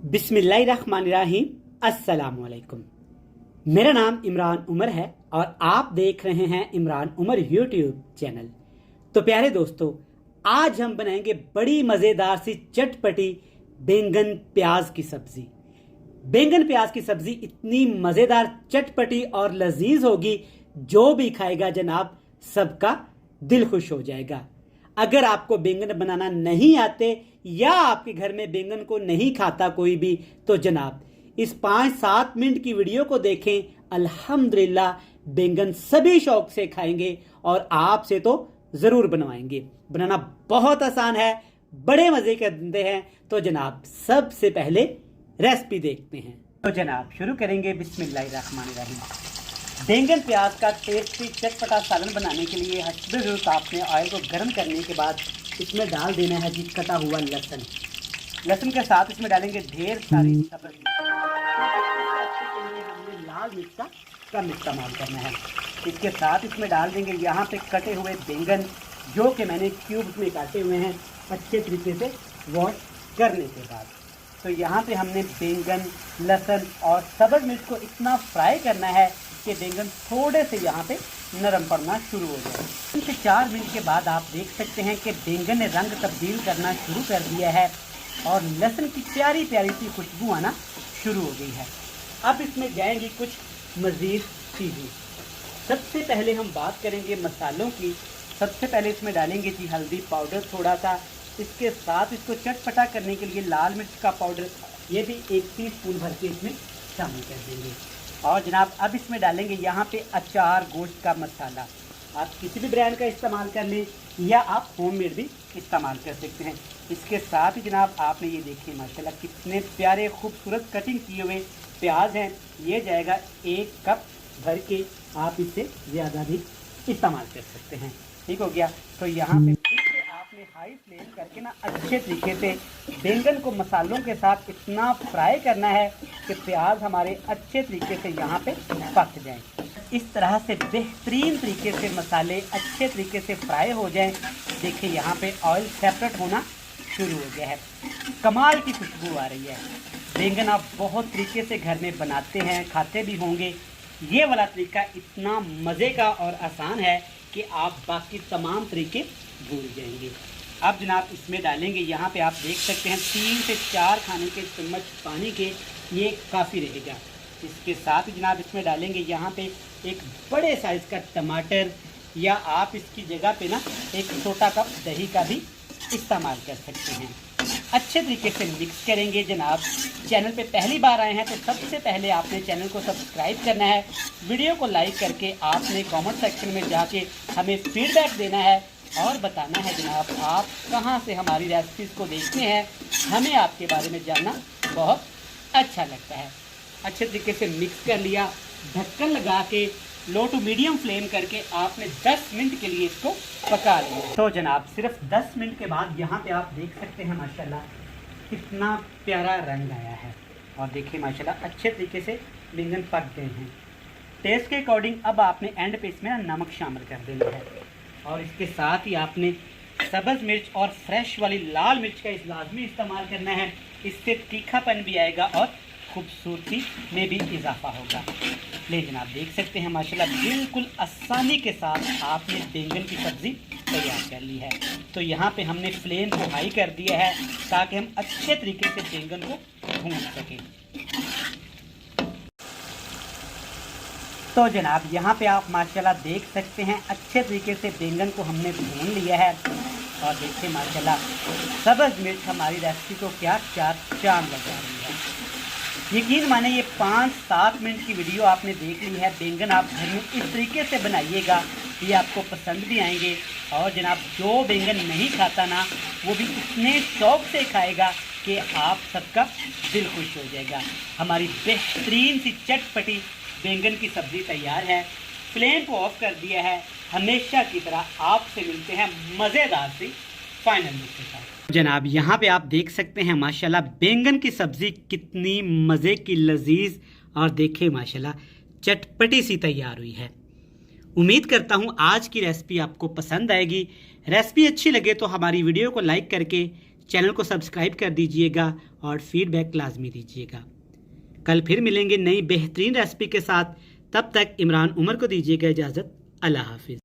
बिस्मिल्लाहिर्रहमानिर्रहीम। अस्सलामुअलैकुम। मेरा नाम इमरान उमर है और आप देख रहे हैं इमरान उमर यूट्यूब चैनल। तो प्यारे दोस्तों, आज हम बनाएंगे बड़ी मज़ेदार सी चटपटी बैंगन प्याज की सब्जी। बैंगन प्याज की सब्जी इतनी मज़ेदार, चटपटी और लजीज होगी, जो भी खाएगा जनाब सबका दिल खुश हो जाएगा। अगर आपको बैंगन बनाना नहीं आते या आपके घर में बैंगन को नहीं खाता कोई भी, तो जनाब इस 5-7 मिनट की वीडियो को देखें। अल्हम्दुलिल्लाह बैंगन सभी शौक से खाएंगे और आपसे तो जरूर बनवाएंगे। बनाना बहुत आसान है, बड़े मजे के धंधे हैं। तो जनाब सबसे पहले रेसिपी देखते हैं। तो जनाब शुरू करेंगे। बिस्मिल्लाहिर्रहमानिर्रहीम। बैंगन प्याज का टेस्टी चटपटा सालन बनाने के लिए हस्बे ज़रूरत आपने ऑयल को गर्म करने के बाद इसमें डाल देना है जी कटा हुआ लहसुन। लहसुन के साथ इसमें डालेंगे ढेर सारी सब्ज़ मिर्च। हमने लाल मिर्च का कम इस्तेमाल करना है। इसके साथ इसमें डाल देंगे यहाँ पे कटे हुए बैंगन, जो कि मैंने क्यूब्स में काटे हुए हैं अच्छे तरीके से वॉश करने के बाद। तो यहाँ पे हमने बैंगन, लहसुन और सब्ज़ मिर्च को इतना फ्राई करना है कि बैंगन थोड़े से यहाँ पे नरम पड़ना शुरू हो जाए। 3 से 4 मिनट के बाद आप देख सकते हैं कि बैंगन ने रंग तब्दील करना शुरू कर दिया है और लहसुन की प्यारी प्यारी सी खुशबू आना शुरू हो गई है। अब इसमें जाएंगी कुछ मज़ीद चीज़ें। सबसे पहले हम बात करेंगे मसालों की। सबसे पहले इसमें डालेंगे जी हल्दी पाउडर थोड़ा सा। इसके साथ इसको चटपटा करने के लिए लाल मिर्च का पाउडर, ये भी 1 टीस्पून भर के इसमें शामिल कर देंगे। और जनाब अब इसमें डालेंगे यहाँ पे अचार गोश्त का मसाला। आप किसी भी ब्रांड का इस्तेमाल कर लें या आप होममेड भी इस्तेमाल कर सकते हैं। इसके साथ ही जनाब आपने ये देखिए माशाल्लाह कितने प्यारे खूबसूरत कटिंग किए हुए प्याज हैं। ये जाएगा 1 कप भर के, आप इससे ज़्यादा भी इस्तेमाल कर सकते हैं। ठीक हो गया। तो यहाँ पे आपने हाई फ्लेम करके ना अच्छे तरीके से बैंगन को मसालों के साथ इतना फ्राई करना है कि प्याज हमारे अच्छे तरीके से यहाँ पे पक जाएं। इस तरह से बेहतरीन तरीके से मसाले अच्छे तरीके से फ्राई हो जाएं। देखिए यहाँ पे ऑयल सेपरेट होना शुरू हो गया है, कमाल की खुशबू आ रही है। बैंगन आप बहुत तरीके से घर में बनाते हैं, खाते भी होंगे। ये वाला तरीका इतना मज़े का और आसान है कि आप बाकी तमाम तरीके भूल जाएंगे। अब जनाब इसमें डालेंगे, यहाँ पे आप देख सकते हैं 3 से 4 खाने के चम्मच पानी के, ये काफ़ी रहेगा। इसके साथ ही जनाब इसमें डालेंगे यहाँ पे एक बड़े साइज़ का टमाटर, या आप इसकी जगह पे ना एक छोटा कप दही का भी इस्तेमाल कर सकते हैं। अच्छे तरीके से मिक्स करेंगे। जनाब चैनल पे पहली बार आए हैं तो सबसे पहले आपने चैनल को सब्सक्राइब करना है। वीडियो को लाइक करके आपने कमेंट सेक्शन में जाके हमें फीडबैक देना है और बताना है जनाब आप कहाँ से हमारी रेसिपीज़ को देखते हैं। हमें आपके बारे में जानना बहुत अच्छा लगता है। अच्छे तरीके से मिक्स कर लिया। ढक्कन लगा के लो टू मीडियम फ्लेम करके आपने 10 मिनट के लिए इसको पका लिया। तो जनाब सिर्फ 10 मिनट के बाद यहाँ पे आप देख सकते हैं माशाल्लाह कितना प्यारा रंग आया है। और देखिए माशाल्लाह अच्छे तरीके से बैंगन पक गए हैं। टेस्ट के अकॉर्डिंग अब आपने एंड पे इसमें नमक शामिल कर देना है। और इसके साथ ही आपने सब्ज़ मिर्च और फ्रेश वाली लाल मिर्च का लाजमी इस्तेमाल करना है। इससे तीखापन भी आएगा और खूबसूरती में भी इजाफा होगा। ले जनाब देख सकते हैं माशाल्लाह बिल्कुल आसानी के साथ आपने बैंगन की सब्ज़ी तैयार कर ली है। तो यहाँ पे हमने फ्लेम को हाई कर दिया है ताकि हम अच्छे तरीके से बैंगन को भून सकें। तो जनाब यहाँ पे आप माशाल्लाह देख सकते हैं अच्छे तरीके से बैंगन को हमने भून लिया है। और देखिए माशाल्लाह सब्ज़ मिर्च हमारी रेसिपी को क्या चांद लगा रही है। यकीन माने ये 5-7 मिनट की वीडियो आपने देख ली है। बैंगन आप घर में इस तरीके से बनाइएगा, ये आपको पसंद भी आएंगे। और जनाब जो बैंगन नहीं खाता ना, वो भी इतने शौक़ से खाएगा कि आप सबका दिल खुश हो जाएगा। हमारी बेहतरीन सी चटपटी बैंगन की सब्ज़ी तैयार है। फ्लेम को ऑफ कर दिया है। हमेशा की तरह आपसे मिलते हैं मज़ेदार सी फाइनल लुक के साथ। जनाब यहाँ पे आप देख सकते हैं माशाल्लाह बैंगन की सब्ज़ी कितनी मज़े की, लजीज और देखे माशाल्लाह चटपटी सी तैयार हुई है। उम्मीद करता हूँ आज की रेसिपी आपको पसंद आएगी। रेसिपी अच्छी लगे तो हमारी वीडियो को लाइक करके चैनल को सब्सक्राइब कर दीजिएगा और फीडबैक लाजमी दीजिएगा। कल फिर मिलेंगे नई बेहतरीन रेसिपी के साथ। तब तक इमरान उमर को दीजिएगा इजाज़त। अल्लाह हाफिज़।